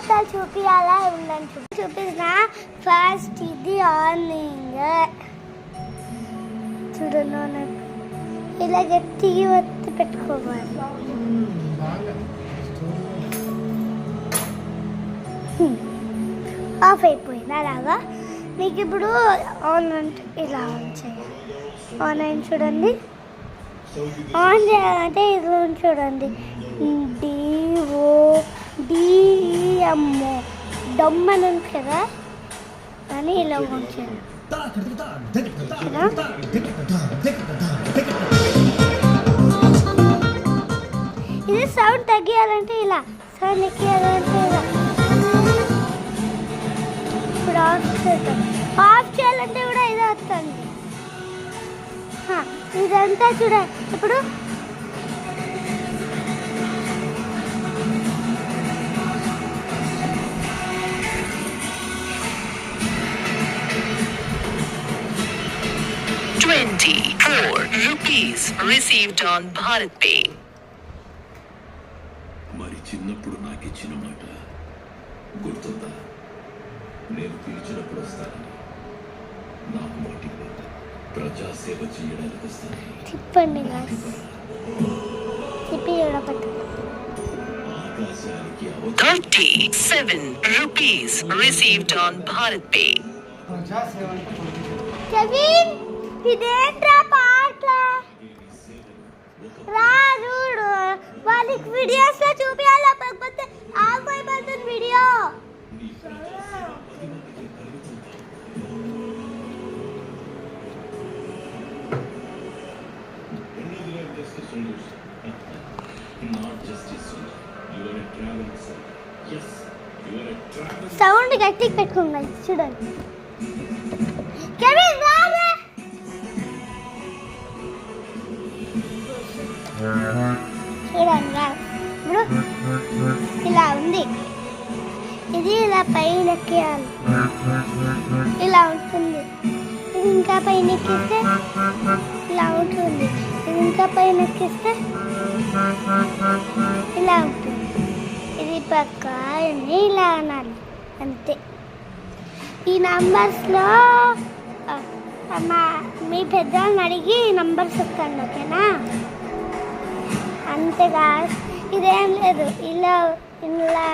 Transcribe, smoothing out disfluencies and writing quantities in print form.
అబద్ధాలు చూపించాలా ఉందని చూపిస్తున్నా. ఫస్ట్ ఇది ఆర్నింగ్ చూడండి, ఇలా గట్టిగా ఒత్తి పెట్టుకోవాలి. ఆఫ్ అయిపోయింది. అలాగా మీకు ఇప్పుడు ఆన్ అంటే ఇలా ఆన్ చేయాలి. ఆన్ అయింది చూడండి. ఆన్ చేయాలంటే ఇలా చూడండి, DODEM డమ్ అని ఉంది కదా, కానీ ఇలా ఆన్ చేయాలి. ఇది సౌండ్ తగ్గియాలంటే ఇలా, సౌండ్ ఎక్కియాలంటే ఇలా. ఇప్పుడు ఆఫ్ చేద్దాం. ఆఫ్ చేయాలంటే కూడా ఇదే వస్తుంది. ఇదంతా చూడండి. ఇప్పుడు ₹24 received on Bharat Pay. మరి చిన్నప్పుడు నాకు ఇచ్చిన మాట గుర్తుందా? నేను పిలిచినప్పుడు వస్తానని. నాకు మాటి ప్రజాసేవ చేయడానికి వస్తానని. తిప్పండి. ₹37 received on Bharat Pay. ఇదేంట్రా పాటల రాజుడు వాళ్ళకి వీడియోస్ లో చూపించాలి, లేకపోతే ఆగిపోతుంది వీడియో. సౌండ్ గట్టిగా పెట్టుకోండి చూడండి. కెవిన్ రాలే. చూడండి ఇప్పుడు ఇలా ఉంది. ఇది ఇలా పైన ఎక్కేయాలి, ఇలా ఉంటుంది. ఇది ఇంకా పైన ఎక్కిస్తే ఇలా ఉంటుంది. ఇది ఇంకా పైన ఎక్కిస్తే ఇలా ఉంటుంది. ఇది పక్క ఇలా అనాలి అంతే. ఈ నంబర్స్లో మీ పెద్దవాళ్ళని అడిగి నంబర్స్ వస్తాను, ఓకేనా? అంతేగా, ఇదేం లేదు. ఇలా ఇలా